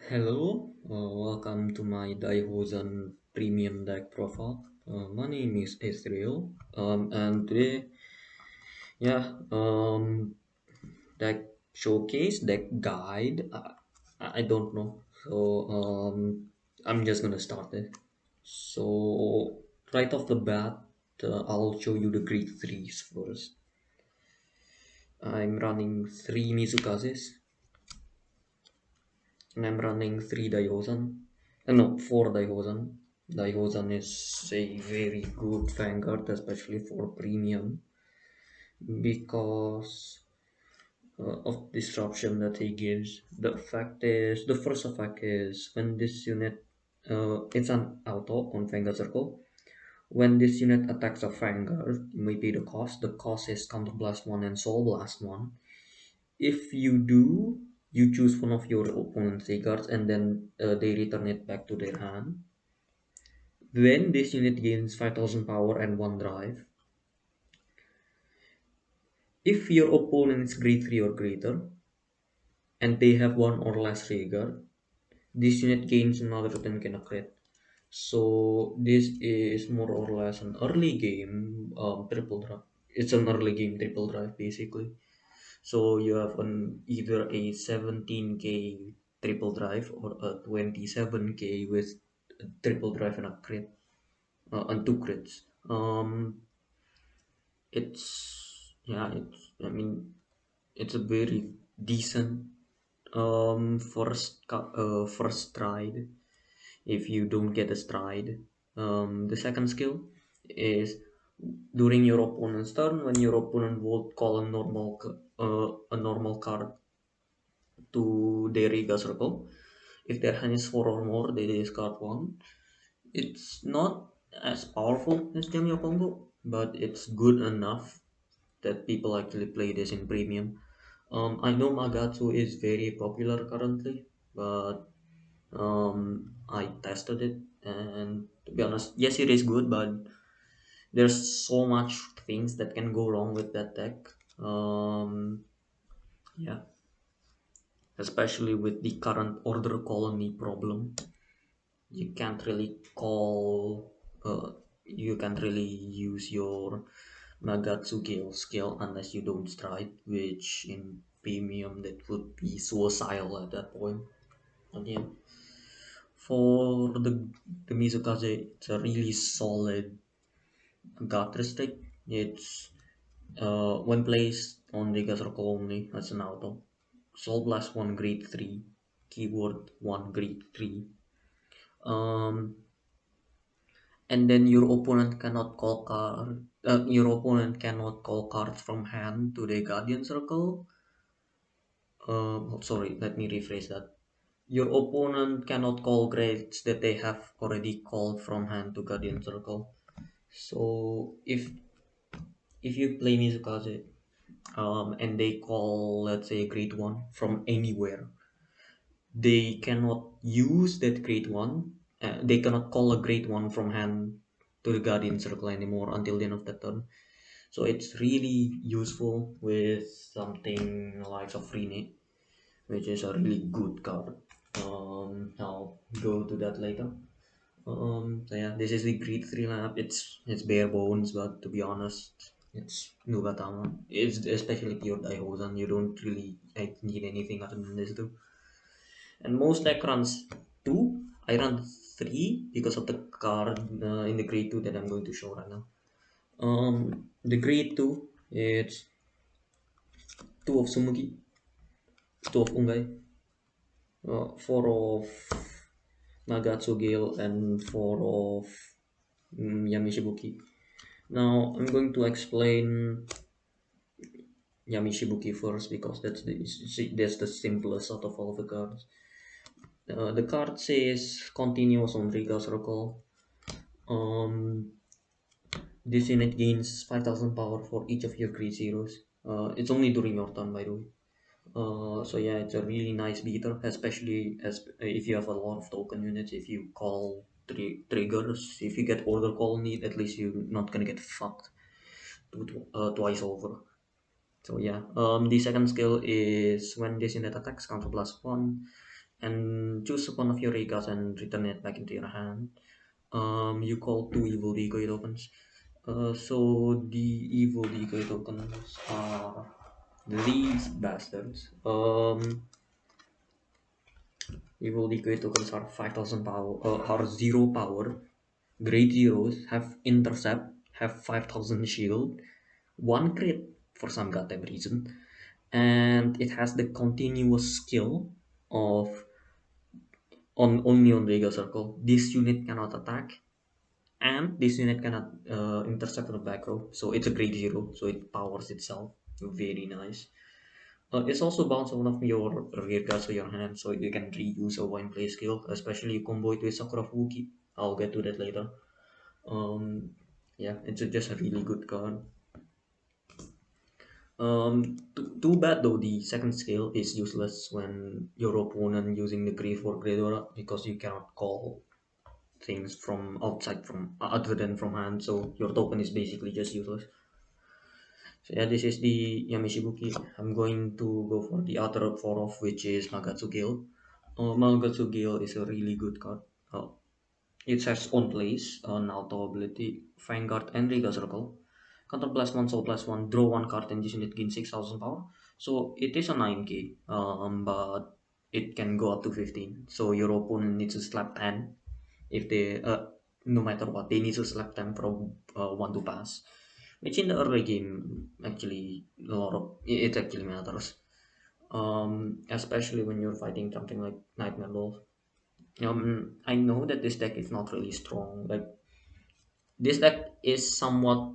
Hello, welcome to my Daihouzan premium deck profile. My name is Israel, and today, yeah, deck showcase, deck guide. I don't know, so I'm just gonna start it. So right off the bat, I'll show you the grade threes first. I'm running three Mizukazes, and I'm running three Daihouzan. No, four Daihouzan. Daihouzan is a very good Vanguard, especially for premium, because of disruption that he gives. The first effect is when this unit, it's an auto on Vanguard Circle. When this unit attacks a Vanguard, you may pay the cost. The cost is Counter Blast 1 and Soul Blast 1. If you do, you choose one of your opponent's cards and then they return it back to their hand. When this unit gains 5000 power and 1 drive, if your opponent is grade 3 or greater and they have 1 or less trigger, this unit gains another 10 can crit. So this is more or less an early game triple drive. It's an early game triple drive basically. So you have either a 17k triple drive or a 27k with a triple drive and a crit and two crits. It's a very decent first stride if you don't get a stride. The second skill is during your opponent's turn when your opponent will call a normal card to their Riga circle. If their hand is 4 or more, they discard 1. It's not as powerful as Jamyo combo, but it's good enough that people actually play this in premium. I know Magatsu is very popular currently, but I tested it, and to be honest, yes, it is good, but there's so much things that can go wrong with that deck. Yeah, especially with the current order colony problem, you can't really you can't really use your Nagatsu skill unless you don't strike, which in premium that would be suicidal at that point. Again, for the Mizukaze, it's a really solid guard restrict. It's when placed on the circle only as an auto. Soul Blast 1 grade 3, Keyword 1 grade 3. Um, and then your opponent cannot call cards from hand to the Guardian Circle. Sorry, let me rephrase that. Your opponent cannot call grades that they have already called from hand to Guardian Circle. So if you play Mizukaze, and they call, let's say, a grade 1 from anywhere, they cannot use that grade 1. They cannot call a grade 1 from hand to the Guardian Circle anymore until the end of the turn. So it's really useful with something like a Freenet, which is a really good card. I'll go to that later. So yeah, this is the grade 3 lineup. It's bare bones, but to be honest, it's Nubatama. It's especially pure Daihouzan. You don't really need anything other than this too. And most deck runs 2. I run 3 because of the card in the grade 2 that I'm going to show right now. The grade 2, it's 2 of Sumugi, 2 of Ungai, 4 of Nagatsu Gale, and 4 of Yamishibuki. Now I'm going to explain Yamishibuki first because that's the simplest out of all the cards. The card says continuous on Riga Circle. Um, this unit gains 5000 power for each of your grade zeros. It's only during your turn, by the way. So yeah, it's a really nice beater, especially as if you have a lot of token units. If you call triggers, if you get order colony, at least you're not gonna get fucked twice over. So yeah, the second skill is when this unit attacks, counter plus 1. and choose one of your recards and return it back into your hand. You call two evil decoy tokens. So the evil decoy tokens are these bastards. Evil decoy tokens are 5,000 power, are 0 power. Grade zeros have intercept, have 5,000 shield, one crit for some goddamn reason, and it has the continuous skill of on only on Vega Circle. This unit cannot attack, and this unit cannot intercept on the back row. So it's a grade zero, so it powers itself. Very nice. It's also bounce one of your rear guards to your hand, so you can reuse a wine play skill, especially you combo it with Sakura Fuki. I'll get to that later. Um, yeah, it's just a really good card. Too bad though, the second skill is useless when your opponent using the Grief or Gradora because you cannot call things from outside from other than from hand, so your token is basically just useless. So yeah, this is the Yamishibuki. I'm going to go for the other four of which is Magatsu Gale. Magatsu Gale is a really good card. Uh, it has on place, an auto ability, Vanguard and Riga Circle. Counter +1, soul +1, draw one card and this unit gain 6,000 power. So it is a 9k, but it can go up to 15. So your opponent needs to slap 10 if they, no matter what, they need to slap 10 for one to pass. Which in the early game, actually, a lot of, it actually matters. Especially when you're fighting something like Nightmare Wolf. I know that this deck is not really strong. Like this deck is somewhat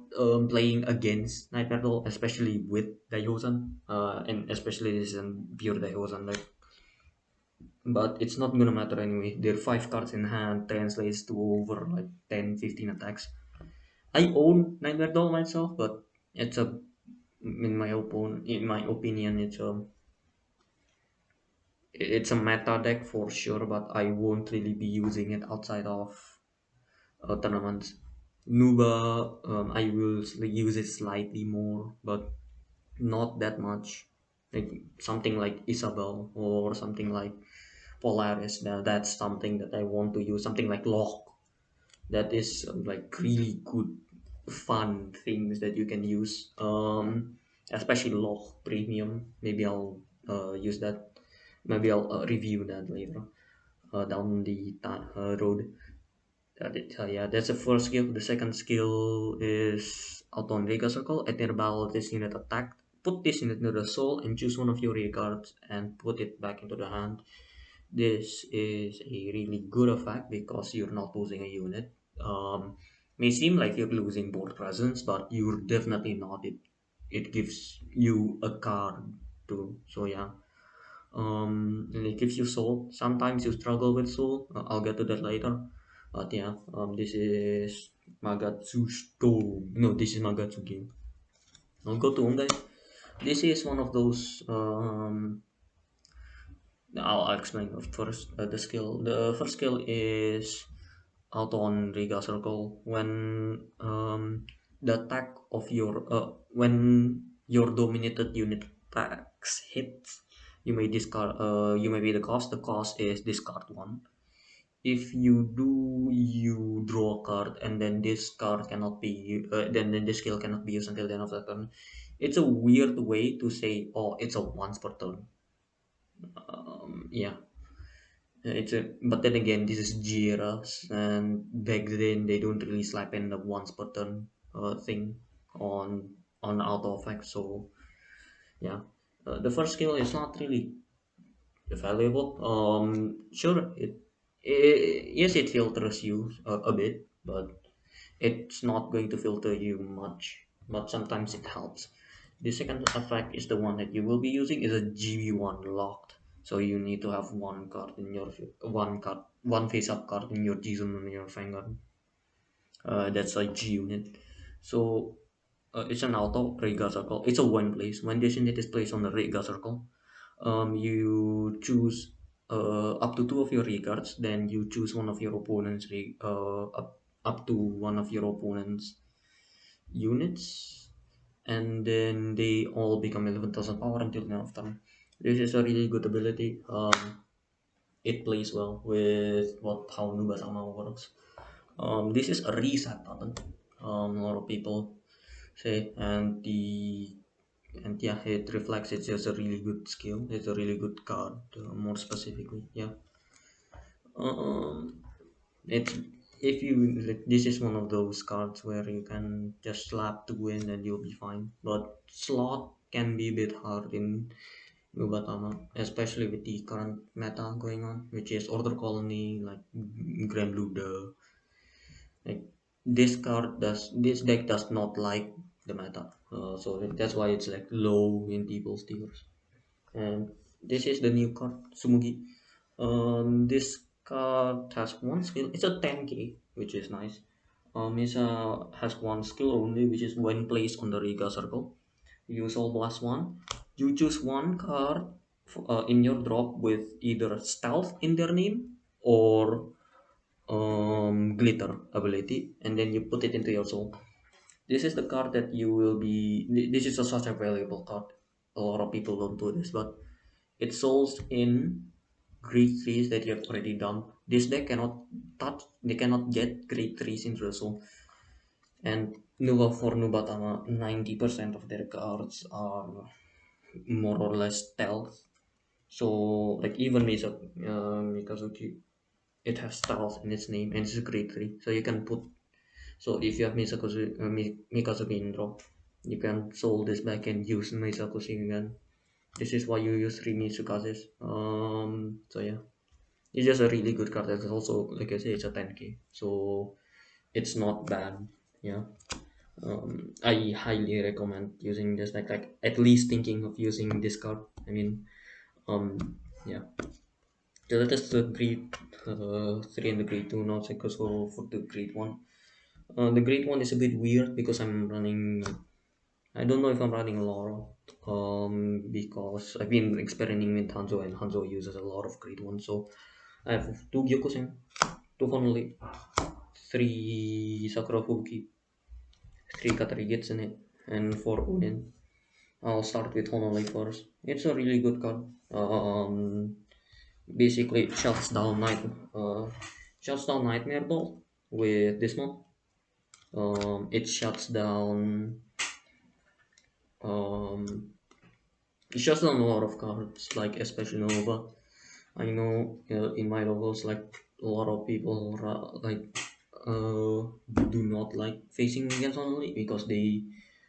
playing against Night Battle, especially with Daihouzan, and especially this is a pure Daihouzan deck. But it's not gonna matter anyway. Their 5 cards in hand translates to over like 10, 15 attacks. I own Night Battle myself, but it's a in my opinion, it's a meta deck for sure. But I won't really be using it outside of tournaments. Nuba, I will use it slightly more, but not that much. Like something like Isabel or something like Polaris. That's something that I want to use. Something like Lock. That is like really good, fun things that you can use. Especially Lock Premium. Maybe I'll use that. Maybe I'll review that later down the road. Yeah, that's the first skill. The second skill is Auto on Vega Circle. At nearby this unit attack, put this unit into the soul and choose one of your rear cards and put it back into the hand. This is a really good effect because you're not losing a unit. May seem like you're losing board presence, but you're definitely not. It gives you a card too. So yeah. And it gives you soul. Sometimes you struggle with soul. I'll get to that later. But yeah, this is Magatsu Storm. No, this is Magatsu game. I'll go to Ungai. This is one of those. I'll explain first the skill. The first skill is out on Riga Circle. The attack of when your dominated unit attacks hits, you may be the cost. The cost is discard one. If you do, you draw a card, and then this card cannot be then this skill cannot be used until the end of the turn. It's a weird way to say, oh, it's a once per turn. Yeah, but then again, this is Jira's, and back then they don't really slap in the once per turn thing on auto effect. So yeah, the first skill is not really valuable. Sure, yes, it filters you a bit, but it's not going to filter you much. But sometimes it helps. The second effect is the one that you will be using is a GB1 locked. So you need to have one face up card in your G zone and your Vanguard. That's a G unit. So it's an auto Rega circle. It's a one place. When this unit is placed on the Rega circle, you choose up to two of your regards. Then you choose one of your opponent's up to one of your opponent's units, and then they all become 11,000 power until the end of turn. This is a really good ability. it plays well with what how Nubatama works. This is a reset button. A lot of people say, and yeah, it reflects it's just a really good skill. It's a really good card, more specifically. Yeah. Um, it's if you like, this is one of those cards where you can just slap to win and you'll be fine. But slot can be a bit hard in Nubatama, especially with the current meta going on, which is Order Colony, like Grand Luda. Like this deck does not like the meta, so that's why it's like low in people's tiers. And this is the new card, Sumugi. This card has one skill. It's a 10k, which is nice. It has one skill only, which is when placed on the Riga circle. You solve plus one. You choose one card in your drop with either stealth in their name or glitter ability, and then you put it into your soul. This is the card that you will be. This is such a valuable card. A lot of people don't do this, but it souls in grade threes that you have already done. This deck cannot touch. They cannot get grade threes into the soul. And Nuba for Nubatama, 90% of their cards are more or less stealth. So like even Mikazuki, it has stealth in its name and it's a grade three. So you can put. So if you have Mikazuki in drop, you can soul this back and use Mikazuki again. This is why you use three Mitsukazes. So yeah, it's just a really good card. It's also, like I say, it's a 10k, so it's not bad. Yeah. I highly recommend using this like at least thinking of using this card. I mean, um, yeah. So that is the grade three and the grade two. Now let's go for the grade one. The grade one is a bit weird because I'm running. I don't know if I'm running a lot. Because I've been experimenting with Hanzo and Hanzo uses a lot of grade one. So I have two Gyokusen, two Honolulu, three Sakura Fubuki, three Katari in it, and four Unin. I'll start with Honolulu first. It's a really good card. Basically it shuts down Nightmare Ball with this one. It shuts down um, it shuts down a lot of cards, like especially Nova. I know in my levels, like a lot of people uh, do not like facing against only because they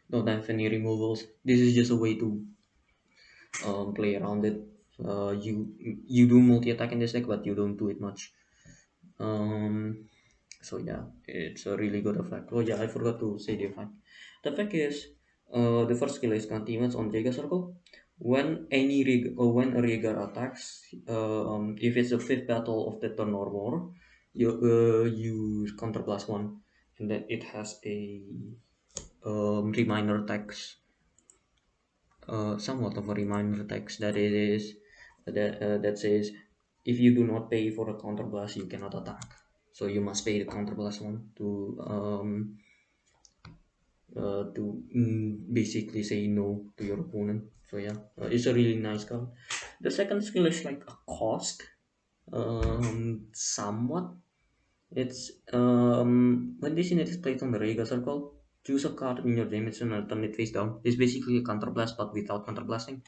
don't have any removals. This is just a way to play around it. You do multi attack in this deck, but you don't do it much. Um, so yeah, it's a really good effect. Oh yeah, I forgot to say the effect. The effect is the first skill is continuous on Jaeger Circle. When a Rieger attacks, if it's the fifth battle of the turn or more, you counter plus one, and then it has a reminder text, somewhat of a reminder text that says if you do not pay for a counter blast, you cannot attack. So you must pay the counter blast one to basically say no to your opponent. So yeah, it's a really nice card. The second skill is like a cost, somewhat. It's when this unit is placed on the Rega circle, choose a card in your dimension and turn it face down. It's basically a counter blast but without counter blasting.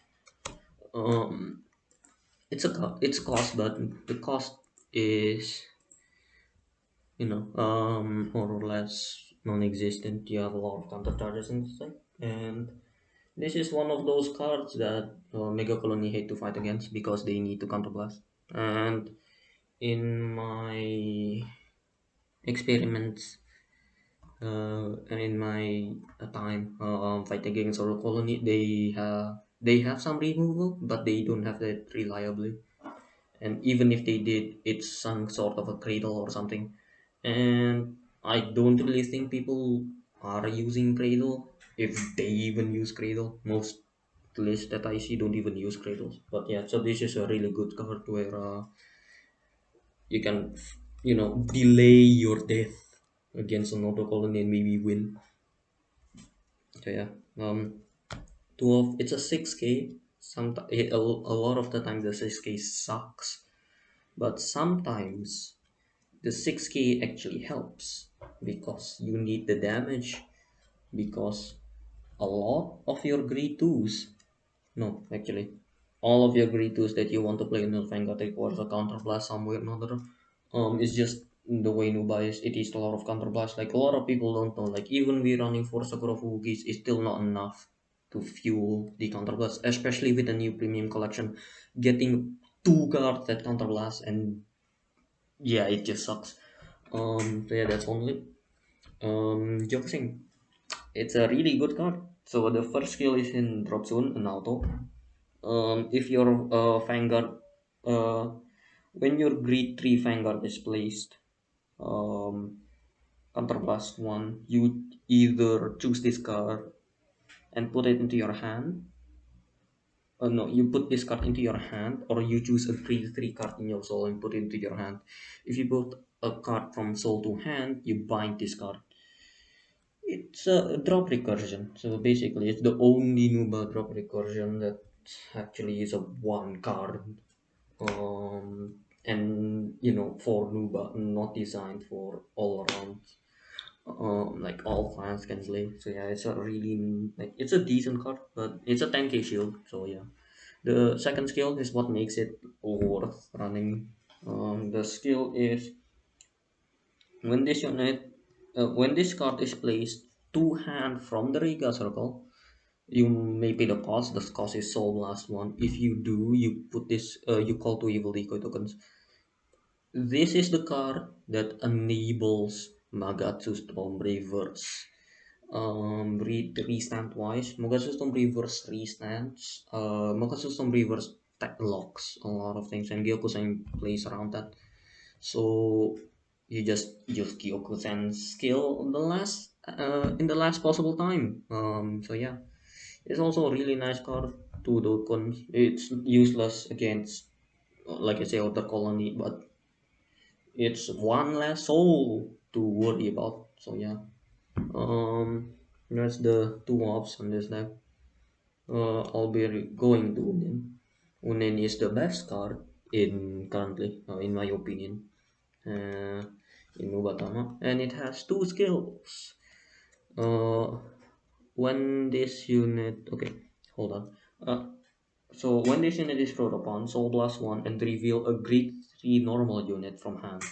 Um, it's cost, but the cost is more or less non-existent. You have a lot of counter charges and stuff, and this is one of those cards that Mega Colony hate to fight against because they need to counterblast. And in my experiments, in my time fighting against Mega Colony, they have some removal, but they don't have that reliably. And even if they did, it's some sort of a cradle or something. And I don't really think people are using cradle, if they even use cradle. Most lists that I see don't even use cradles. But yeah, so this is a really good card where you can delay your death against an auto colony and maybe win. So yeah, it's a 6k. A lot of the time the 6k sucks. But sometimes the 6k actually helps because you need the damage, because a lot of your greed 2s, no, actually, all of your greed 2s that you want to play in the Vanguard requires a counterblast somewhere or another. It's just the way Nuba is, it is a lot of counterblast. Like a lot of people don't know, like even we running for Sakura Fugis is still not enough to fuel the counterblast, especially with the new premium collection. Getting 2 cards that counterblast, and yeah, it just sucks. So yeah, that's only. Gyokusen, it's a really good card. So the first skill is in drop zone, an auto. If your Vanguard, uh, when your Greed 3 Vanguard is placed, um, counterblast 1, you either choose this card and put it into your hand. No, you put this card into your hand, or you choose a Greed 3 card in your soul and put it into your hand. If you put a card from soul to hand, you bind this card. It's a drop recursion. So basically, it's the only Nuba drop recursion that actually is a one card. And for Nuba, not designed for all around. Like all clans can play. So yeah, it's a really like it's a decent card, but it's a 10k shield. So yeah, the second skill is what makes it worth running. The skill is when this unit, when this card is placed to hand from the Riga circle, you may pay the cost. The cost is soul last one. If you do, you put this. You call 2 evil decoy tokens. This is the card that enables Magatsu Storm Reverse. Restand wise, Magatsu Storm Reverse restands. Magatsu Storm Reverse tech locks a lot of things, and Gyokusen plays around that. So you just use Gyokusen's skill in the last possible time. So yeah, it's also a really nice card. To Dokun. It's useless against, like I say, Outer Colony, but it's one less soul to worry about. So yeah, that's the two ops on this deck. I'll be going to Unen. Unen is the best card in currently, in my opinion, uh, in Nubatama, and it has 2 skills. Uh, when this unit, okay, hold on. So when this unit is brought upon, Soul Blast 1 and reveal a Great 3 normal unit from hand.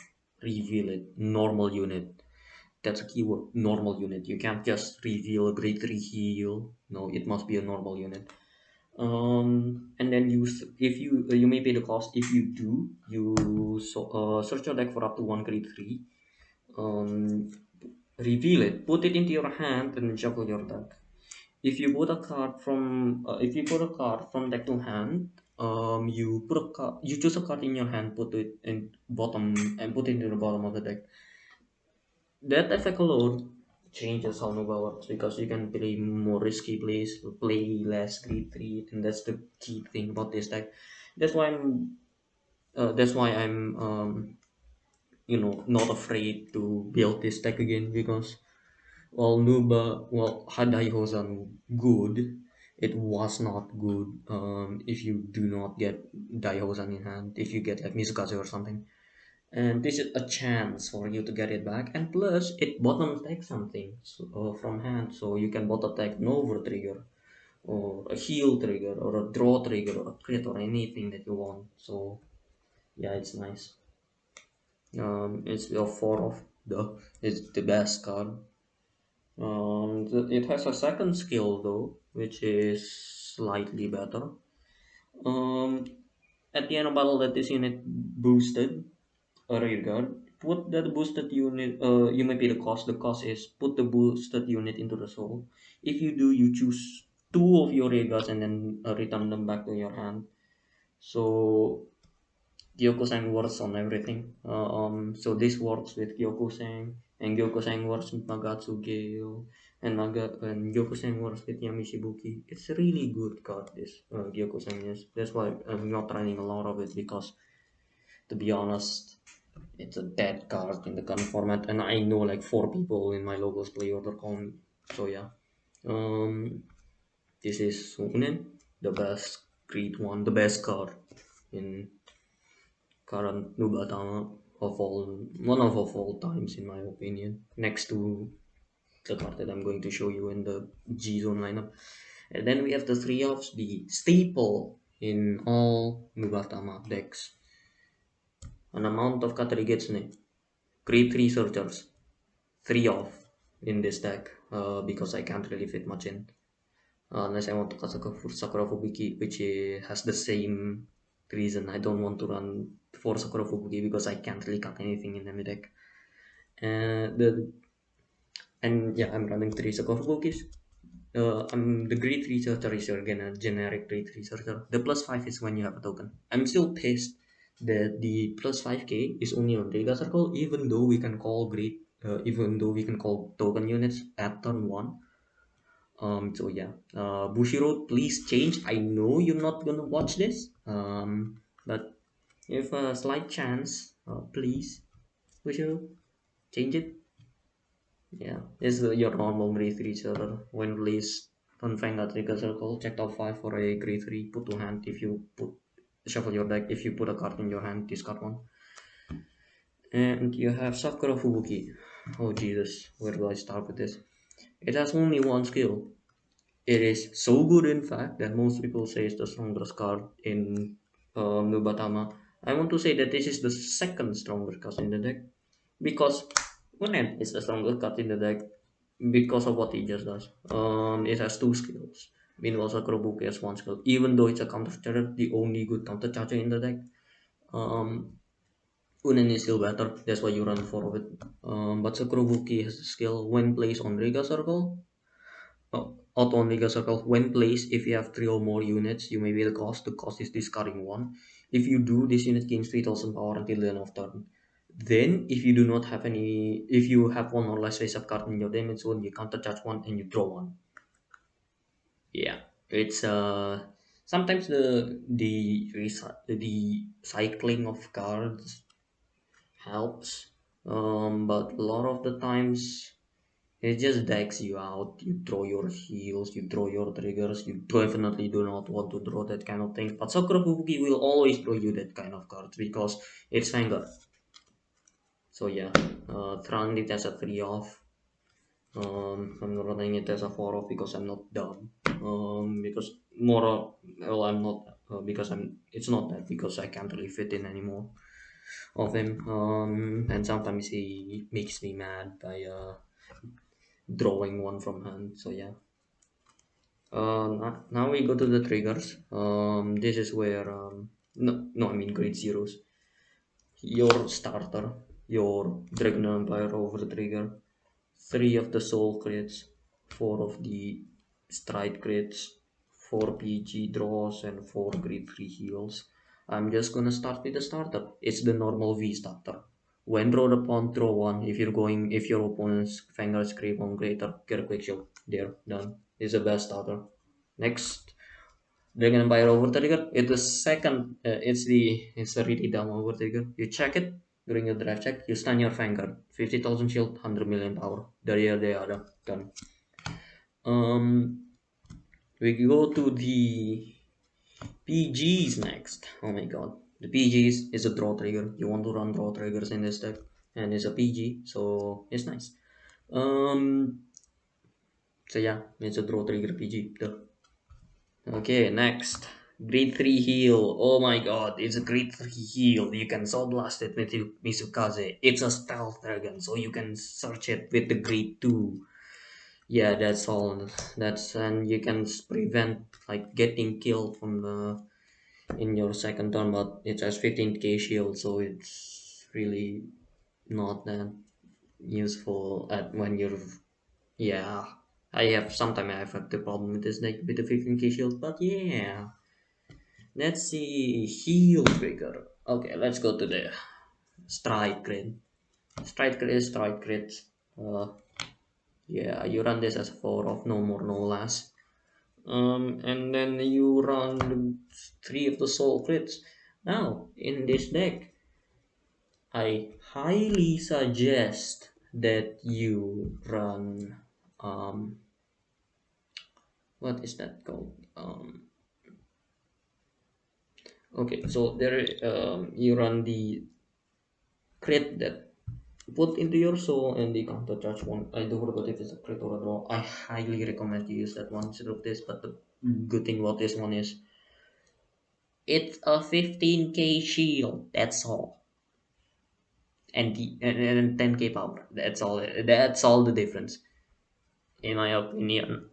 Reveal it. Normal unit. That's a keyword. Normal unit. You can't just reveal a Great 3 heal. No, it must be a normal unit. And then if you may pay the cost. If you do, search your deck for up to 1 Great 3. Um, Reveal it. Put it into your hand and then shuffle your deck. If you put a card from deck to hand, you choose a card in your hand, put it in bottom and put it into the bottom of the deck. That effect alone changes how Nova works, because you can play more risky plays, play less greed 3, and that's the key thing about this deck. That's why I'm not afraid to build this deck again, because while had Daihouzan good, it was not good if you do not get Daihouzan in hand, if you get like Mizukaze or something. And this is a chance for you to get it back, and plus it bottom attack something from hand, so you can bottom attack an over trigger, or a heal trigger, or a draw trigger, or a crit, or anything that you want. So yeah, it's nice. It's the 4 of it's the best card. It has a second skill though, which is slightly better. Um, at the end of battle, that this unit boosted a rear guard. Put that boosted unit. You may pay the cost. The cost is put the boosted unit into the soul. If you do, you choose 2 of your rear guards and then return them back to your hand. So Gyokusen works on everything. So this works with Gyokusen, and Gyokusen works with Nagatsu Gale, and Gyokusen works with Yamishibuki. It's a really good card, this Gyokusen is. That's why I'm not running a lot of it, because, to be honest, it's a dead card in the current format, and I know like 4 people in my locals play Order Con. So yeah, um, this is Sunen, the best Creed one, the best card in current Nubatama of all, one of all times in my opinion, next to the card that I'm going to show you in the G zone lineup. And then we have the three offs, the staple in all Nubatama decks. An amount of Katari gets create 3 searchers, 3 off in this deck, because I can't really fit much in. Unless I want to cut Sakura Fubuki, which has the same reason. I don't want to run 4 Sakura Fubuki because I can't really cut anything in any deck. And yeah, I'm running 3 Sakura Fubukis. I'm the grade researcher is your generic grade researcher. The plus 5 is when you have a token. I'm still pissed that the plus 5k is only on Dega Circle, even though we can call token units at turn 1. So yeah, Bushiro, please change. I know you're not gonna watch this. But if a slight chance, please, Bushiro, change it. Yeah, this is your normal grade 3 server. When released, on Vanguard trigger circle, check top 5 for a grade 3, put to hand if you put shuffle your deck, if you put a card in your hand, discard one. And you have Sakura Fubuki. Oh Jesus, where do I start with this? It has only one skill. It is so good in fact that most people say it's the strongest card in Nubatama. I want to say that this is the second strongest card in the deck because Unen is the strongest card in the deck because of what he just does. It has 2 skills. Meanwhile, Sakurabuki has 1 skill. Even though it's a counter charger, the only good counter charger in the deck. Unen is still better. That's why you run 4 of it. But Sakurabuki has a skill when placed on Riga Circle. Auto on Riga Circle. When placed, if you have 3 or more units, you may be the cost. The cost is discarding 1. If you do, this unit gains 3000 power until the end of turn. Then, if you do not have any, if you have 1 or less face-up card in your damage zone, you counter charge 1 and you draw 1. Yeah, it's sometimes the cycling of cards helps, but a lot of the times it just decks you out. You draw your heals, you draw your triggers. You definitely do not want to draw that kind of thing. But Sakura Fubuki will always draw you that kind of cards because it's Vanguard. So yeah, throwing it as a 3 off. I'm not running it as a 4 off because I'm not dumb. Because more, well, I'm not, because it's not that, because I can't really fit in anymore of him. And sometimes he makes me mad by drawing 1 from hand. So yeah. Now we go to the triggers. This is where, no, I mean grade zeros. Your starter, your Dragon Empire over the trigger, 3 of the soul crits, 4 of the stride crits, 4 PG draws, and 4 grade 3 heals. I'm just gonna start with the starter. It's the normal V starter. When drawn upon, draw 1. If your opponent's Vanguard scrape on greater, get a quick shield. There, done. It's the best starter. Next, Dragon Empire over trigger. It's the second. It's the really dumb over trigger. You check it during your draft check. You stun your Vanguard. 50,000 shield, 100 million power. There they are done. We go to the PGs next. Oh my god, the PGs is a draw trigger. You want to run draw triggers in this deck, and it's a PG, so it's nice. So yeah, it's a draw trigger PG. Duh. Okay, next. Grade 3 heal. Oh my god, it's a grade 3 heal. You can soul blast it with Misukaze. It's a stealth dragon, so you can search it with the grade 2. Yeah, that's all. And you can prevent like getting killed from the in your second turn, but it has 15k shield, so it's really not that useful at when you're. Yeah, I have the problem with this deck with the 15k shield, but yeah. Let's see, heal trigger. Okay, let's go to the strike crit. Strike crit. Yeah, you run this as 4 of no more, no less. And then you run 3 of the soul crits. Now, in this deck, I highly suggest that you run, what is that called? Okay, so there you run the crit that put into your soul and the counter charge one. I don't forgot if it's a crit or a draw. I highly recommend you use that one instead of this, but the good thing about this one is it's a 15k shield, that's all. And 10k power. That's all the difference. In my opinion.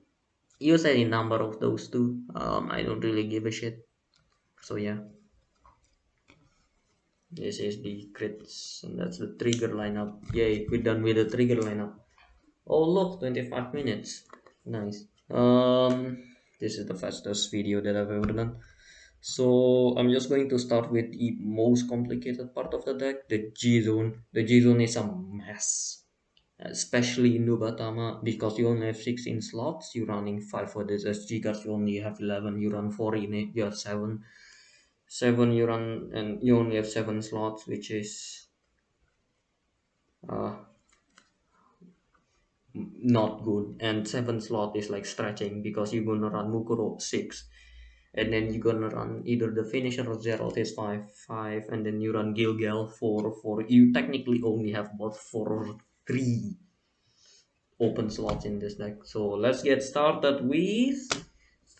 Use any number of those two. I don't really give a shit. So yeah. This is the crits, and that's the trigger lineup. Yay, we're done with the trigger lineup. Oh look, 25 minutes. Nice. This is the fastest video that I've ever done. So I'm just going to start with the most complicated part of the deck, the G zone. The G zone is a mess, especially in Nubatama, because you only have 16 slots. You're running 5 for this SG cards. You only have 11. You run 4 in it. You have 7. 7 you run, and you only have 7 slots, which is uh, not good. And 7 slot is like stretching because you're gonna run Mukuro 6, and then you're gonna run either the finisher or Zero is 5 5, and then you run Gilgal 4 4. You technically only have about 4 or 3 open slots in this deck. So let's get started with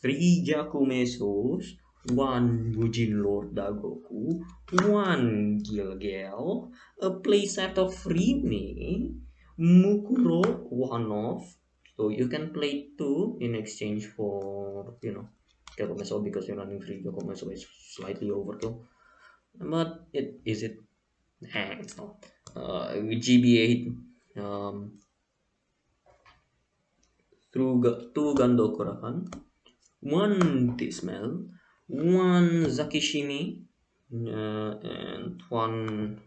3 Jakumesos, 1 Bujin Lord Dagoku, 1 Gilgal, a playset of Rime, Mukuro, 1 off. So you can play 2 in exchange for, Gyakumeso, because you're running 3 Gyakumeso is slightly overkill. But is it? Nah, it's not. GB8, through 2 Gandokurakan, 1 Dismal, 1 Zakishimi, and 1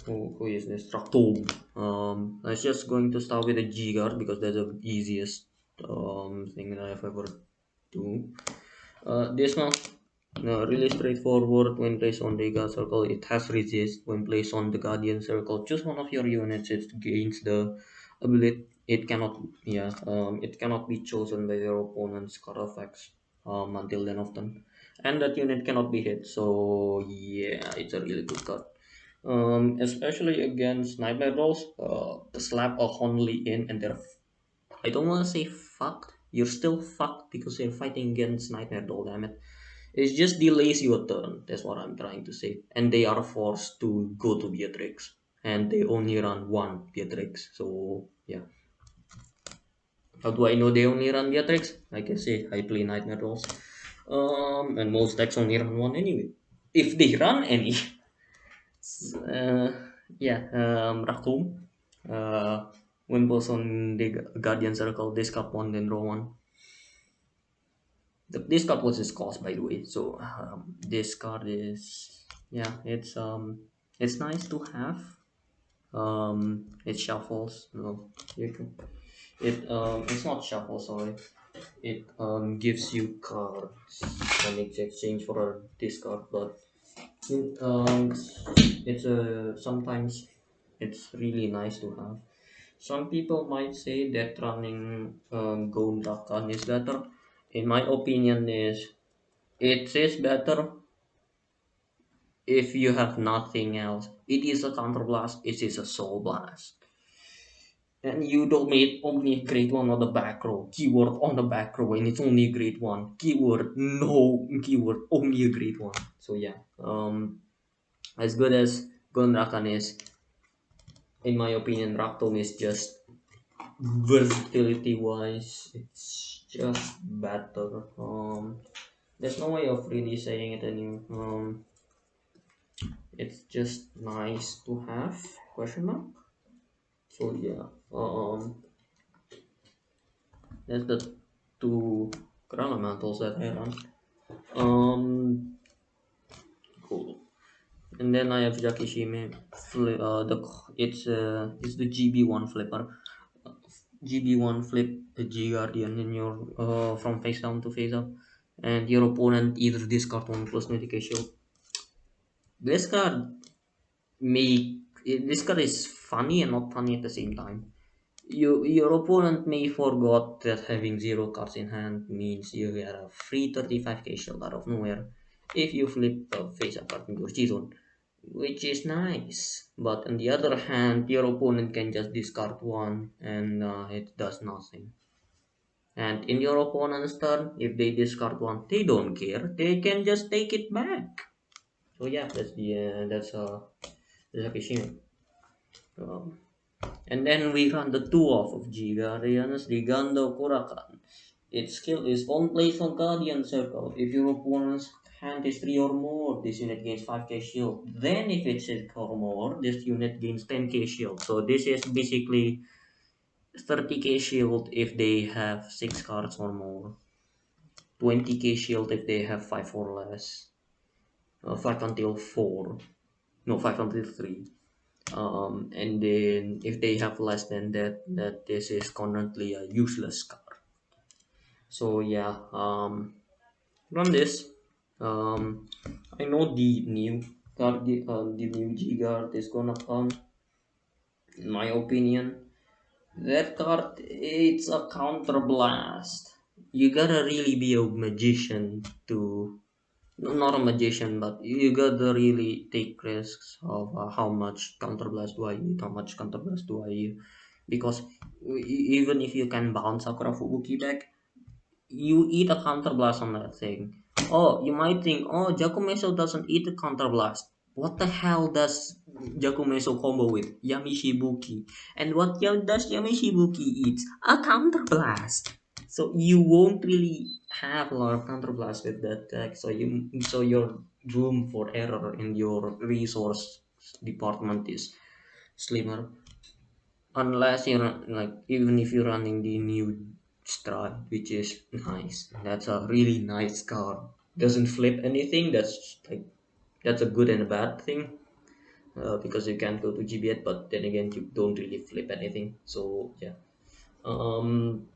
who is this? Raktob. Let's just going to start with a G guard because that's the easiest thing that I've ever do. This one, really straightforward. When placed on the guard circle, it has resist. When placed on the guardian circle, choose one of your units. It gains the ability. It cannot be chosen by your opponent's card effects until then often, and that unit cannot be hit. So yeah, it's a really good card. Especially against nightmare rolls. Slap a Honly in, and they're, I don't want to say fucked. You're still fucked because you're fighting against nightmare doll. Damn it! It just delays your turn. That's what I'm trying to say. And they are forced to go to Beatrix, and they only run 1 Beatrix. So yeah. How do I know they only run Beatrix? Like I say, I play nightmare rolls. And most decks only run 1 anyway. If they run any. uh, yeah, Raccoon. Uh, when was on the Guardian Circle, discard 1, then draw 1. This card was his cost, by the way. So this card is, yeah, it's nice to have. It shuffles. No, you can, it's not shuffle. Sorry, it gives you cards and exchange for a discard, but it's sometimes it's really nice to have. Some people might say that running Gondrakan is better. In my opinion, it is better if you have nothing else. It is a counterblast. It is a soul blast. And you don't make only grade 1 on the back row. Keyword on the back row, and it's only grade 1. Keyword no keyword only a grade 1. So yeah. As good as Gondrakan is, in my opinion, Raktom is just versatility wise, it's just better. There's no way of really saying it anymore. It's just nice to have, question mark. So yeah, that's the 2 chronomantles that I run. Cool. And then I have Jakishime. It's the GB1 flipper. GB1 flip the G Guardian in your from face down to face up, and your opponent either discard 1 plus Mythic Shield. This card this card is funny and not funny at the same time. Your opponent may forgot that having 0 cards in hand means you get a free 35k shield out of nowhere, if you flip a face apart in your season, which is nice. But on the other hand, your opponent can just discard one and it does nothing. And in your opponent's turn, if they discard one, they don't care. They can just take it back. So yeah, that's a fishing. Um, and then we run the two off of G Guardians, the Gando Kurakan. Its skill is on place on Guardian Circle. If your opponent's hand is 3 or more, this unit gains 5k shield. Then if it's 6 or more, this unit gains 10k shield. So this is basically 30k shield if they have 6 cards or more. 20k shield if they have 5 or less. 5 until 4. No, 5 until 3. And then if they have less than that, that this is currently a useless card. So yeah, run this. Um, I know the new card, the new G guard is gonna come. In my opinion, that card it's a counter blast. You gotta really be a magician to not a magician, but you gotta really take risks of how much counterblast do I need, how much counterblast do I use. Because even if you can bounce Sakura Fubuki back, you eat a counterblast on that thing. Oh, you might think, oh, Jakumeso doesn't eat a counterblast. What the hell does Jakumeso combo with? Yamishibuki. And what does Yamishibuki eat? A counterblast. So you won't really have a lot of counterblast with that deck. So your room for error in your resource department is slimmer, unless you're like even if you're running the new strat, which is nice. That's a really nice card. Doesn't flip anything. That's a good and a bad thing, because you can't go to GBet, but then again you don't really flip anything. So yeah, um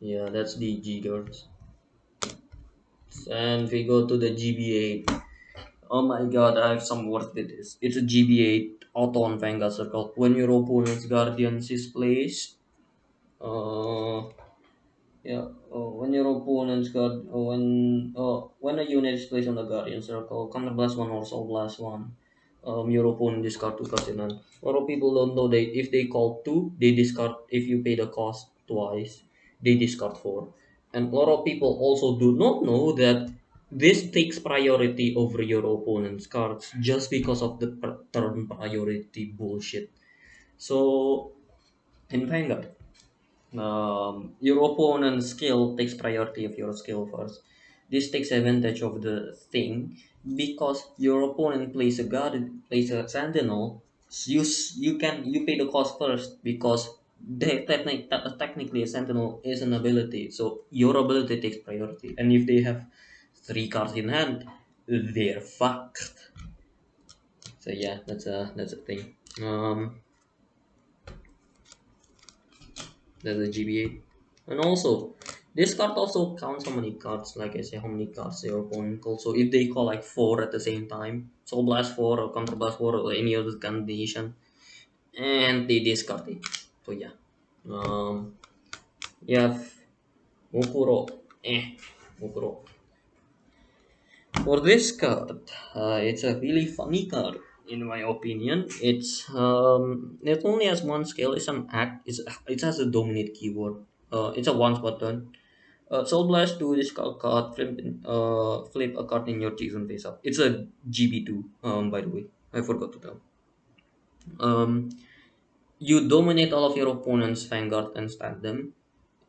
yeah, that's the G guards. And we go to the GB8. Oh my god, I have some words with this. It's a GB8 auto on Vanguard circle. When your opponent's guardians is placed, uh yeah, when your opponent's guard, when a unit is placed on the guardian circle, counter blast one or soul blast one. Your opponent discard two cards in hand. A lot of people don't know they if they call two, they discard. If you pay the cost twice, they discard four. And a lot of people also do not know that this takes priority over your opponent's cards just because of the turn priority bullshit. So in Vanguard, your opponent's skill takes priority of your skill first. This takes advantage of the thing because your opponent plays a guard, plays a sentinel. You pay the cost first because technically a sentinel is an ability, so your ability takes priority. And if they have three cards in hand, they're fucked. So yeah, that's a thing. That's a GBA. And also, this card also counts how many cards, like I say, how many cards your opponent calls. So if they call like 4 at the same time, Soul Blast 4 or Counter Blast 4 or any other combination, and they discard it. So yeah. Yeah, Mukuro. Mukuro. For this card, it's a really funny card in my opinion. It only has one skill. It's an act. It has a dominate keyword. It's a one spot turn. Soul Blast 2 discard card, flip a card in your season face up. It's a GB2, by the way. I forgot to tell. Um, you dominate all of your opponent's Vanguard and stand them.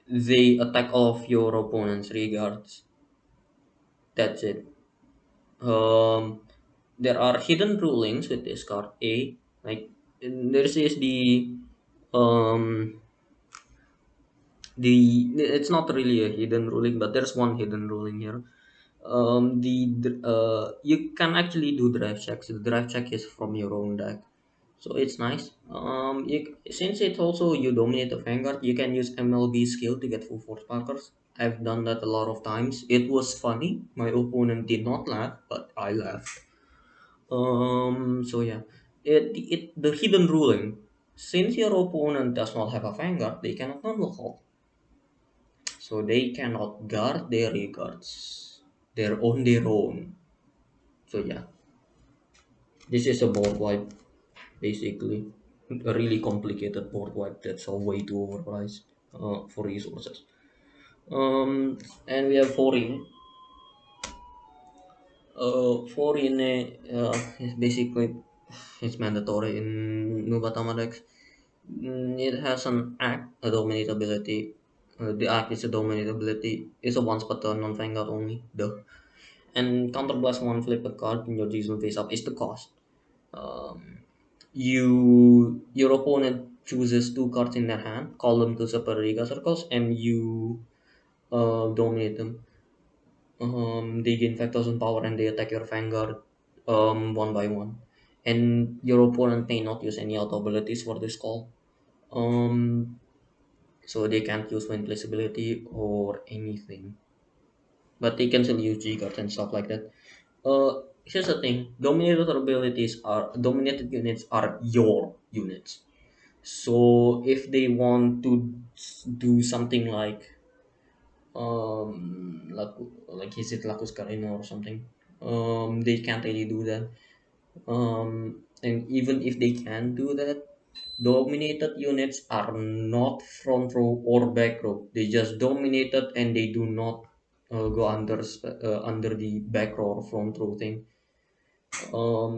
They attack all of your opponent's regards. That's it. Um, there are hidden rulings with this card. Like this is um the it's not really a hidden ruling, but there's one hidden ruling here. You can actually do drive checks. The drive check is from your own deck, so it's nice. Since it's also you dominate the Vanguard, you can use MLB skill to get full force sparkers. I've done that a lot of times. It was funny. My opponent did not laugh, but I laughed. So yeah, it the hidden ruling. Since your opponent does not have a Vanguard, they cannot normal hold, so they cannot guard their regards. they're on their own. So yeah, this is a board wipe basically, a really complicated board wipe that's a way too overpriced for resources. And we have foreign is basically it's mandatory in Nubatama decks. It has an act, a dominate ability. The act is a dominate ability. It's a once per turn on Vanguard only. Duh. And counterblast one, flip a card in your Jason face up is the cost. Um, your opponent chooses two cards in their hand, call them to separate Riga circles, and you dominate them. They gain 5,000 power and they attack your Vanguard one by one. And your opponent may not use any auto abilities for this call. Um, so they can't use wind place ability or anything. But they can still use G cards and stuff like that. Here's the thing: dominated units are your units. So if they want to do something like is it Lacus Carino or something, they can't really do that. And even if they can do that, dominated units are not front row or back row. They just dominated and they do not go under the back row or front row thing.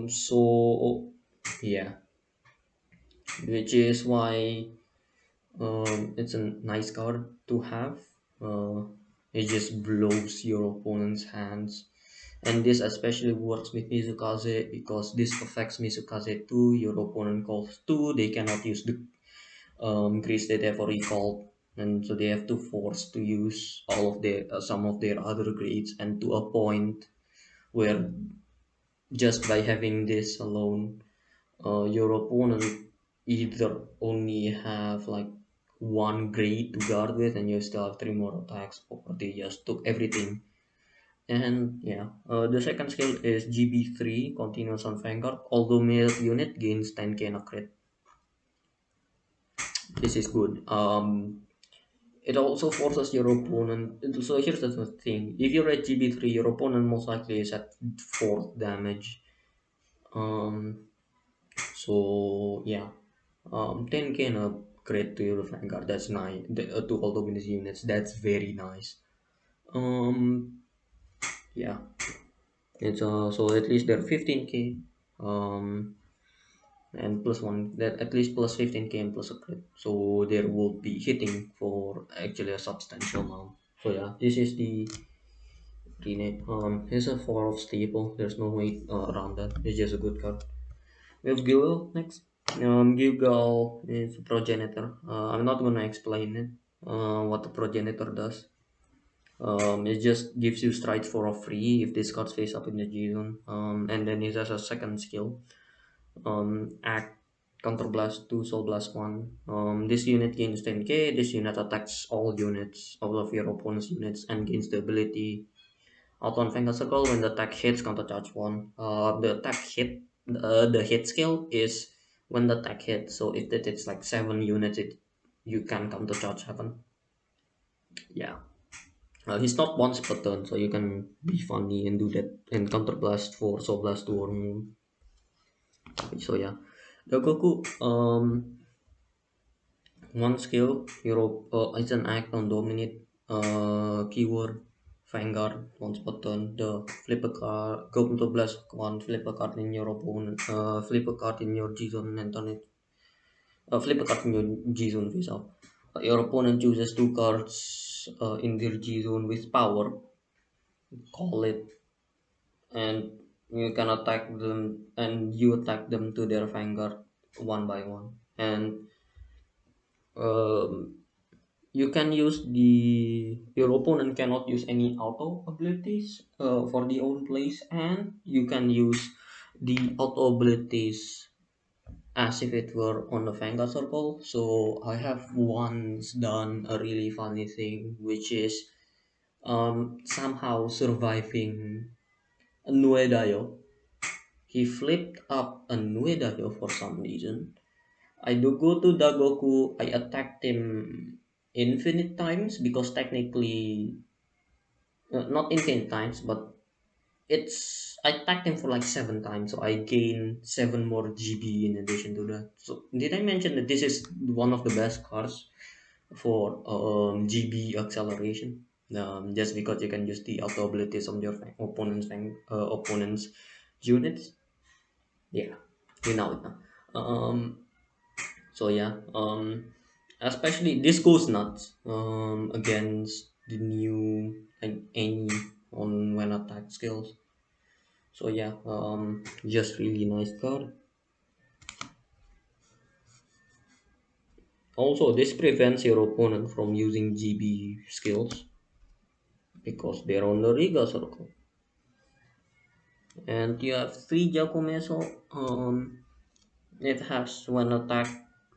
So yeah, which is why it's a nice card to have. Uh, it just blows your opponent's hands, and this especially works with Mizukaze because this affects Mizukaze too. Your opponent calls two, they cannot use the grades that they have already called, and so they have to force to use all of their some of their other grades, and to a point where just by having this alone, your opponent either only have like one grade to guard with and you still have three more attacks, or they just took everything. And yeah, the second skill is GB3, continuous on Vanguard. Although male unit gains 10k in a crit. This is good. It also forces your opponent. So here's the thing: if you're at GB3, your opponent most likely is at fourth damage. Um, so yeah, 10k and upgrade to your Vanguard. That's nice. To all dominance units, that's very nice. Um, yeah, it's so at least they're 15k. Um, and plus one that at least plus 15k and plus a crit. So there will be hitting for actually a substantial amount. So yeah, this is the rename. Here's a 4 of staple. There's no way around that. It's just a good card. We have Gilgal next. Gilgal is a progenitor. I'm not gonna explain it. What the progenitor does. It just gives you strides for a free if this card's face up in the G zone. And then it has a second skill. Act Counterblast 2, Soul Blast 1. This unit gains 10k. This unit attacks all of your opponent's units, and gains the ability Auto on Vanguard Circle. When the attack hits, counter charge 1. The hit skill is when the attack hits. So if it hits like 7 units, you can counter charge 7. Yeah. He's not once per turn, so you can be funny and do that and counterblast for Soul Blast 2 or more. So yeah. The Goku, one skill, hero is an act on dominate keyword Vanguard once per turn. The flip a card, go into blast one, flip a card in your opponent, flip a card in your G zone and turn it. Flip a card in your G zone face up. Your opponent chooses two cards in their G zone with power. Call it, and you can attack them, and you attack them to their Vanguard one by one. And um, you can use your opponent cannot use any auto abilities for the own place, and you can use the auto abilities as if it were on the Vanguard circle. So I have once done a really funny thing, which is somehow surviving a Nuedayo. He flipped up a Nuedayo for some reason. I do go to Dagoku, I attacked him infinite times because technically not infinite times, but it's I tagged him for like 7 times, so I gain 7 more GB in addition to that. So did I mention that this is one of the best cards for GB acceleration? Just because you can use the auto abilities on your opponent's units. Yeah, you know it now. So yeah, especially this goes nuts against the new like any on when attack skills. So yeah, just really nice card. Also, this prevents your opponent from using GB skills because they're on the Riga circle. And you have 3 Gyokumeso. It has one attack,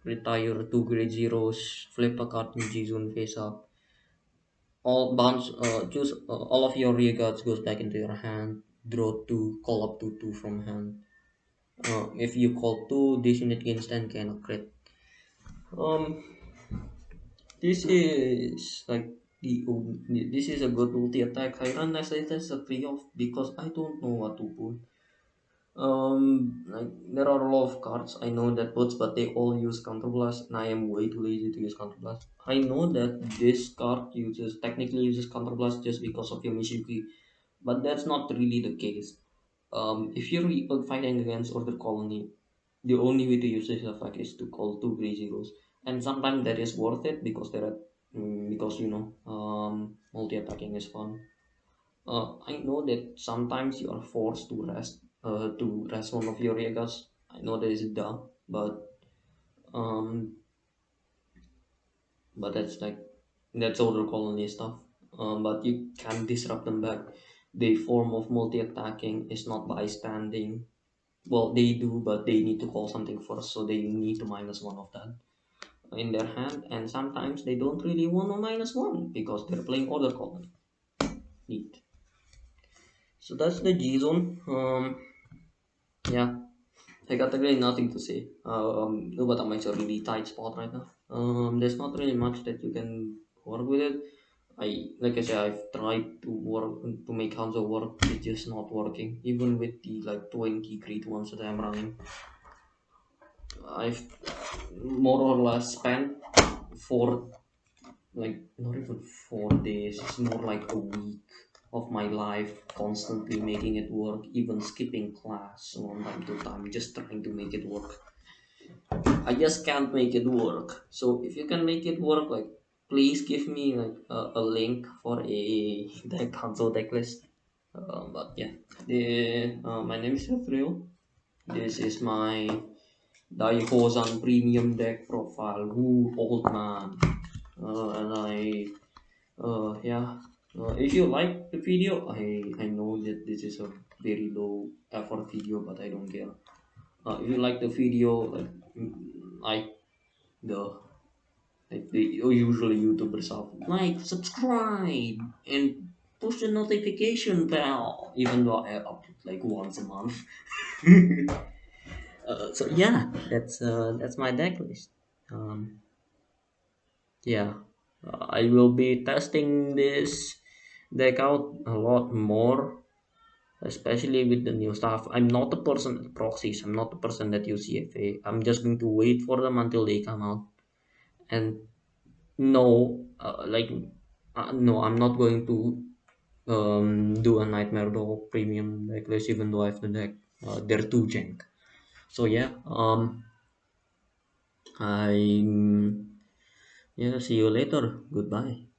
retire 2 grade 0s, flip a card in Jizun face up. All bounce, choose all of your rear guards goes back into your hand. Draw 2, call up to 2 from hand. If you call 2, this unit gains 10 can crit. Um, this is like this is a good multi attack. I run as it as a 3 off because I don't know what to put. Like there are a lot of cards I know that puts, but they all use counterblast, and I am way too lazy to use counterblast. I know that this card technically uses counterblast just because of your Mishiki, but that's not really the case. If you're fighting against Order Colony, the only way to use this effect is to call 2 3 zeros, and sometimes that is worth it because because multi attacking is fun. I know that sometimes you are forced to rest one of your regas. I know that is dumb, um, but that's older colony stuff. But you can disrupt them back. The form of multi-attacking is not by standing. Well, they do, but they need to call something first, so they need to minus one of that in their hand. And sometimes they don't really want to minus one because they're playing order colony. Neat. So that's the G zone. Yeah. I got really nothing to say. Nubatama is a really tight spot right now. There's not really much that you can work with it. Like I said, I've tried to work to make Hanzo work. It's just not working. Even with the like 20 great ones that I'm running, I've more or less spent 4 not even 4 days. It's more like a week of my life constantly making it work, even skipping class one time to time, just trying to make it work. I just can't make it work. So if you can make it work, like please give me like a link for a deck console deck list. But yeah, my name is Ethereal. This is my Daihouzan premium deck profile. Woo, old man. And yeah. If you like the video, I know that this is a very low effort video, but I don't care. If you like the video, like the the usually YouTubers have like, subscribe, and push the notification bell. Even though I upload like once a month. So yeah, that's my deck list. Um, yeah, I will be testing this deck out a lot more, especially with the new stuff. I'm not the person that proxies. I'm not the person that use CFA. I'm just going to wait for them until they come out. And no, no, I'm not going to do a Nightmare Dog premium necklace even though I have the deck. They're too jank. So yeah, I yeah, see you later. Goodbye.